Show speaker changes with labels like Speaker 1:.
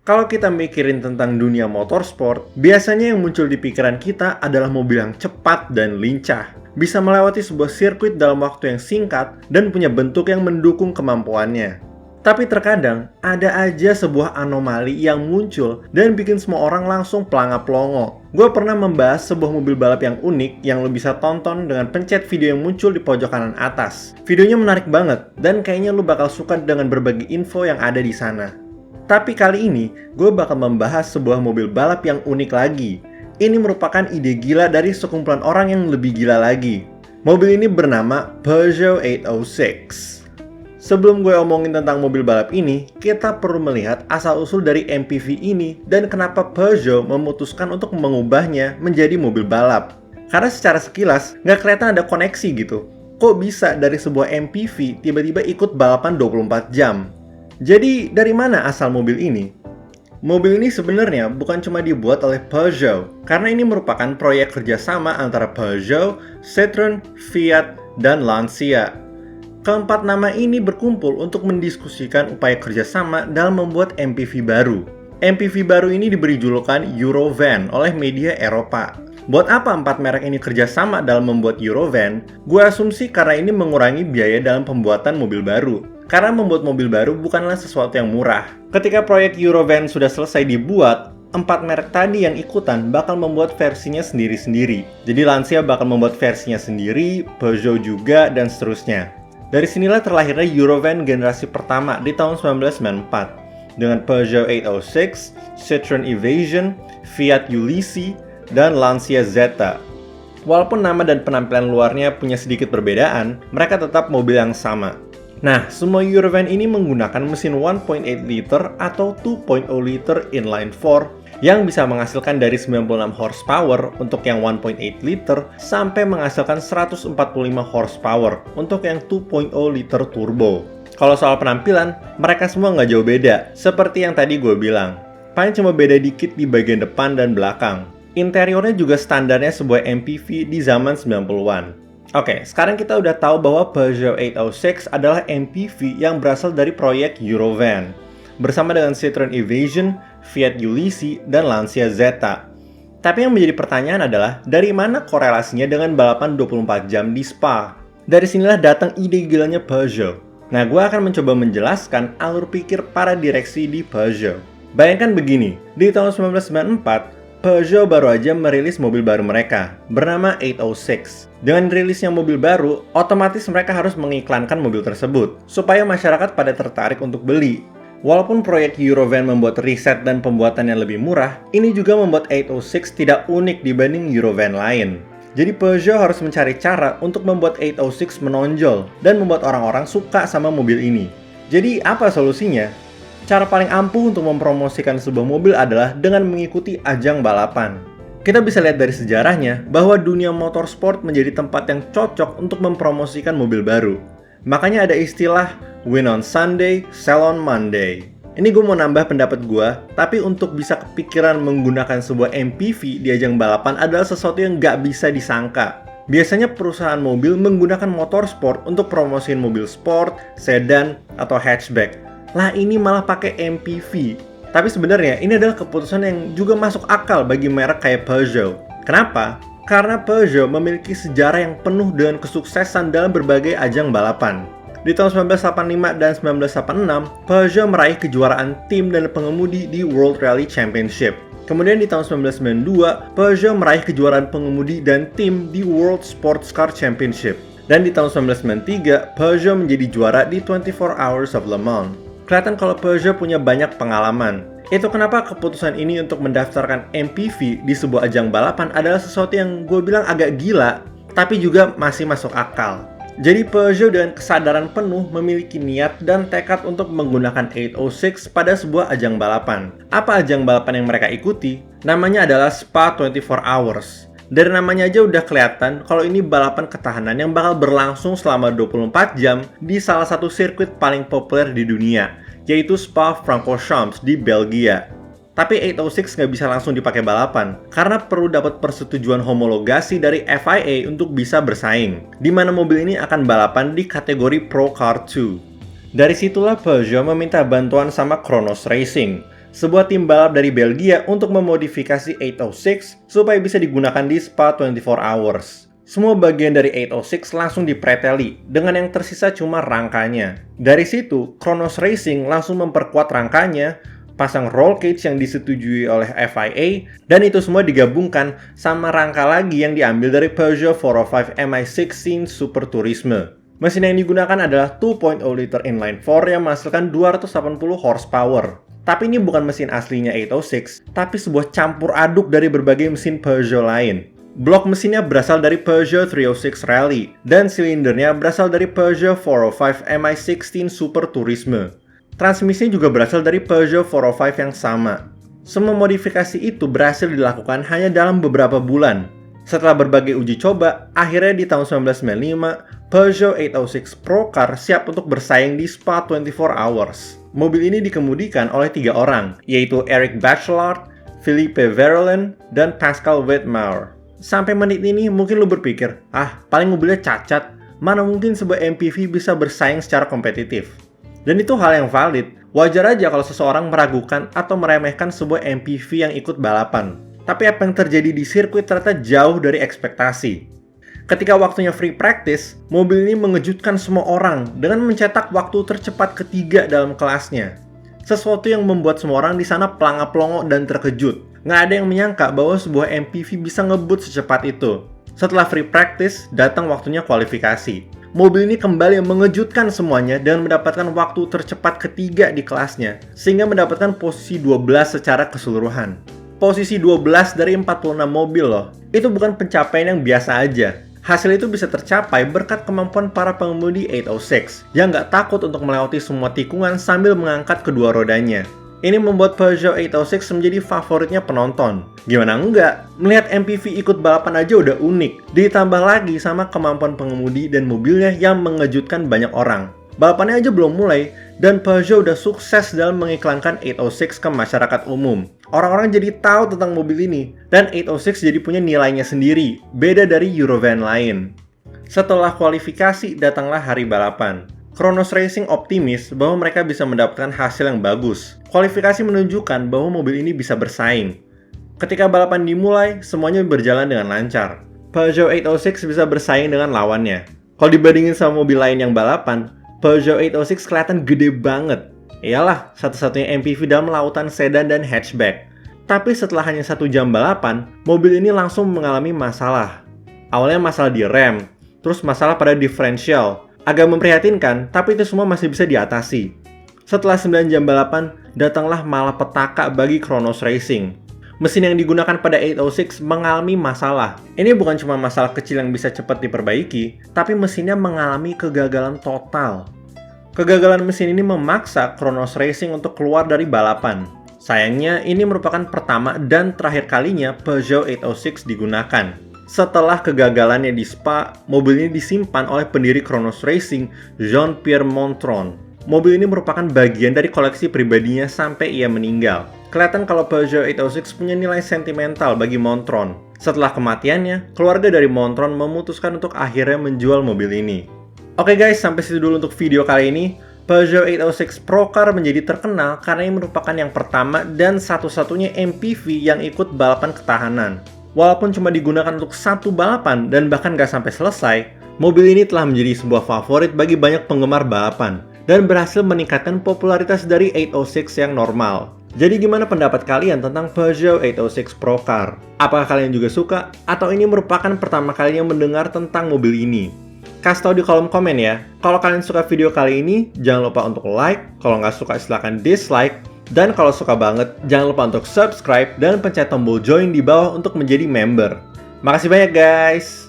Speaker 1: Kalau kita mikirin tentang dunia motorsport, biasanya yang muncul di pikiran kita adalah mobil yang cepat dan lincah, bisa melewati sebuah sirkuit dalam waktu yang singkat, dan punya bentuk yang mendukung kemampuannya. Tapi terkadang, ada aja sebuah anomali yang muncul dan bikin semua orang langsung pelangap-pelongo. Gue pernah membahas sebuah mobil balap yang unik yang lo bisa tonton dengan pencet video yang muncul di pojok kanan atas. Videonya menarik banget, dan kayaknya lo bakal suka dengan berbagai info yang ada di sana. Tapi kali ini, gue bakal membahas sebuah mobil balap yang unik lagi. Ini merupakan ide gila dari sekumpulan orang yang lebih gila lagi. Mobil ini bernama Peugeot 806. Sebelum gue omongin tentang mobil balap ini, kita perlu melihat asal-usul dari MPV ini dan kenapa Peugeot memutuskan untuk mengubahnya menjadi mobil balap. Karena secara sekilas, nggak kelihatan ada koneksi gitu. Kok bisa dari sebuah MPV tiba-tiba ikut balapan 24 jam? Jadi, dari mana asal mobil ini? Mobil ini sebenarnya bukan cuma dibuat oleh Peugeot, karena ini merupakan proyek kerjasama antara Peugeot, Citroën, Fiat, dan Lancia. Keempat nama ini berkumpul untuk mendiskusikan upaya kerjasama dalam membuat MPV baru. MPV baru ini diberi julukan Eurovan oleh media Eropa. Buat apa empat merek ini kerjasama dalam membuat Eurovan? Gue asumsi karena ini mengurangi biaya dalam pembuatan mobil baru. Karena membuat mobil baru bukanlah sesuatu yang murah. Ketika proyek Eurovan sudah selesai dibuat, empat merek tadi yang ikutan bakal membuat versinya sendiri-sendiri. Jadi Lancia bakal membuat versinya sendiri, Peugeot juga, dan seterusnya. Dari sinilah terlahirnya Eurovan generasi pertama di tahun 1994 dengan Peugeot 806, Citroën Evasion, Fiat Ulysses, dan Lancia Zeta. Walaupun nama dan penampilan luarnya punya sedikit perbedaan, mereka tetap mobil yang sama. Nah, semua Eurovan ini menggunakan mesin 1.8 liter atau 2.0 liter inline 4 yang bisa menghasilkan dari 96 horsepower untuk yang 1.8 liter sampai menghasilkan 145 horsepower untuk yang 2.0 liter turbo. Kalau soal penampilan, mereka semua nggak jauh beda, seperti yang tadi gue bilang. Paling cuma beda dikit di bagian depan dan belakang. Interiornya juga standarnya sebuah MPV di zaman 90-an. Oke, sekarang kita udah tahu bahwa Peugeot 806 adalah MPV yang berasal dari proyek Eurovan, bersama dengan Citroën Evasion, Fiat Ulysses, dan Lancia Zeta. Tapi yang menjadi pertanyaan adalah, dari mana korelasinya dengan balapan 24 jam di Spa? Dari sinilah datang ide gilanya Peugeot. Nah, gue akan mencoba menjelaskan alur pikir para direksi di Peugeot. Bayangkan begini, di tahun 1994, Peugeot baru aja merilis mobil baru mereka, bernama 806. Dengan rilisnya mobil baru, otomatis mereka harus mengiklankan mobil tersebut, supaya masyarakat pada tertarik untuk beli. Walaupun proyek Eurovan membuat riset dan pembuatannya lebih murah, ini juga membuat 806 tidak unik dibanding Eurovan lain. Jadi Peugeot harus mencari cara untuk membuat 806 menonjol, dan membuat orang-orang suka sama mobil ini. Jadi apa solusinya? Cara paling ampuh untuk mempromosikan sebuah mobil adalah dengan mengikuti ajang balapan. Kita bisa lihat dari sejarahnya bahwa dunia motorsport menjadi tempat yang cocok untuk mempromosikan mobil baru. Makanya ada istilah win on Sunday, sell on Monday. Ini gue mau nambah pendapat gue, tapi untuk bisa kepikiran menggunakan sebuah MPV di ajang balapan adalah sesuatu yang nggak bisa disangka. Biasanya perusahaan mobil menggunakan motorsport untuk promosiin mobil sport, sedan, atau hatchback. Lah ini malah pakai MPV. Tapi sebenarnya ini adalah keputusan yang juga masuk akal bagi merek kayak Peugeot. Kenapa? Karena Peugeot memiliki sejarah yang penuh dengan kesuksesan dalam berbagai ajang balapan. Di tahun 1985 dan 1986, Peugeot meraih kejuaraan tim dan pengemudi di World Rally Championship. Kemudian di tahun 1992, Peugeot meraih kejuaraan pengemudi dan tim di World Sports Car Championship. Dan di tahun 1993, Peugeot menjadi juara di 24 Hours of Le Mans. Kelihatan kalau Peugeot punya banyak pengalaman. Itu kenapa keputusan ini untuk mendaftarkan MPV di sebuah ajang balapan adalah sesuatu yang gue bilang agak gila, tapi juga masih masuk akal. Jadi Peugeot dengan kesadaran penuh memiliki niat dan tekad untuk menggunakan 806 pada sebuah ajang balapan. Apa ajang balapan yang mereka ikuti? Namanya adalah Spa 24 Hours. Dari namanya aja udah kelihatan kalau ini balapan ketahanan yang bakal berlangsung selama 24 jam di salah satu sirkuit paling populer di dunia, yaitu Spa-Francorchamps di Belgia. Tapi 806 nggak bisa langsung dipakai balapan, karena perlu dapat persetujuan homologasi dari FIA untuk bisa bersaing, di mana mobil ini akan balapan di kategori Pro Car 2. Dari situlah Peugeot meminta bantuan sama Kronos Racing. sebuah tim balap dari Belgia untuk memodifikasi 806 supaya bisa digunakan di Spa 24 Hours. Semua bagian dari 806 langsung dipreteli, dengan yang tersisa cuma rangkanya. Dari situ, Kronos Racing langsung memperkuat rangkanya, pasang roll cage yang disetujui oleh FIA, dan itu semua digabungkan sama rangka lagi yang diambil dari Peugeot 405 MI16 Super Tourisme. Mesin yang digunakan adalah 2.0 liter inline 4 yang menghasilkan 280 horsepower. Tapi ini bukan mesin aslinya 806, tapi sebuah campur aduk dari berbagai mesin Peugeot lain. Blok mesinnya berasal dari Peugeot 306 Rally, dan silindernya berasal dari Peugeot 405 MI16 Super Tourisme. Transmisinya juga berasal dari Peugeot 405 yang sama. Semua modifikasi itu berhasil dilakukan hanya dalam beberapa bulan. Setelah berbagai uji coba, akhirnya di tahun 1995, Peugeot 806 Pro Car siap untuk bersaing di Spa 24 Hours. Mobil ini dikemudikan oleh 3 orang, yaitu Eric Bachelard, Philippe Verlaine, dan Pascal Wettmauer. Sampai menit ini mungkin lo berpikir, paling mobilnya cacat, mana mungkin sebuah MPV bisa bersaing secara kompetitif. Dan itu hal yang valid, wajar aja kalau seseorang meragukan atau meremehkan sebuah MPV yang ikut balapan. Tapi apa yang terjadi di sirkuit ternyata jauh dari ekspektasi. Ketika waktunya free practice, mobil ini mengejutkan semua orang dengan mencetak waktu tercepat ketiga dalam kelasnya. Sesuatu yang membuat semua orang di sana pelangap-pelongo dan terkejut. Nggak ada yang menyangka bahwa sebuah MPV bisa ngebut secepat itu. Setelah free practice, datang waktunya kualifikasi. Mobil ini kembali mengejutkan semuanya dengan mendapatkan waktu tercepat ketiga di kelasnya, sehingga mendapatkan posisi 12 secara keseluruhan. Posisi 12 dari 46 mobil loh. Itu bukan pencapaian yang biasa aja. Hasil itu bisa tercapai berkat kemampuan para pengemudi 806 yang nggak takut untuk melewati semua tikungan sambil mengangkat kedua rodanya. Ini membuat Peugeot 806 menjadi favoritnya penonton. Gimana enggak? Melihat MPV ikut balapan aja udah unik. Ditambah lagi sama kemampuan pengemudi dan mobilnya yang mengejutkan banyak orang. Balapannya aja belum mulai, dan Peugeot udah sukses dalam mengiklankan 806 ke masyarakat umum. Orang-orang jadi tahu tentang mobil ini, dan 806 jadi punya nilainya sendiri, beda dari Eurovan lain. Setelah kualifikasi, datanglah hari balapan. Kronos Racing optimis bahwa mereka bisa mendapatkan hasil yang bagus. Kualifikasi menunjukkan bahwa mobil ini bisa bersaing. Ketika balapan dimulai, semuanya berjalan dengan lancar. Peugeot 806 bisa bersaing dengan lawannya. Kalau dibandingin sama mobil lain yang balapan, Peugeot 806 kelihatan gede banget. Iyalah, satu-satunya MPV dalam lautan sedan dan hatchback. Tapi setelah hanya 1 jam balapan, mobil ini langsung mengalami masalah. Awalnya masalah di rem, terus masalah pada differential. Agak memprihatinkan, tapi itu semua masih bisa diatasi. Setelah 9 jam balapan, datanglah malapetaka bagi Kronos Racing. Mesin yang digunakan pada 806 mengalami masalah. Ini bukan cuma masalah kecil yang bisa cepat diperbaiki, tapi mesinnya mengalami kegagalan total. Kegagalan mesin ini memaksa Kronos Racing untuk keluar dari balapan. Sayangnya, ini merupakan pertama dan terakhir kalinya Peugeot 806 digunakan. Setelah kegagalannya di Spa, mobil ini disimpan oleh pendiri Kronos Racing, Jean-Pierre Montron. Mobil ini merupakan bagian dari koleksi pribadinya sampai ia meninggal. Kelihatan kalau Peugeot 806 punya nilai sentimental bagi Montron. Setelah kematiannya, keluarga dari Montron memutuskan untuk akhirnya menjual mobil ini. Oke guys, sampai situ dulu untuk video kali ini. Peugeot 806 Pro Car menjadi terkenal karena ini merupakan yang pertama dan satu-satunya MPV yang ikut balapan ketahanan. Walaupun cuma digunakan untuk 1 balapan dan bahkan gak sampai selesai, mobil ini telah menjadi sebuah favorit bagi banyak penggemar balapan dan berhasil meningkatkan popularitas dari 806 yang normal. Jadi gimana pendapat kalian tentang Peugeot 806 Pro Car? Apakah kalian juga suka? Atau ini merupakan pertama kalinya mendengar tentang mobil ini? Kasih tahu di kolom komen ya. Kalau kalian suka video kali ini, jangan lupa untuk like. Kalau nggak suka silahkan dislike. Dan kalau suka banget, jangan lupa untuk subscribe dan pencet tombol join di bawah untuk menjadi member. Makasih banyak guys!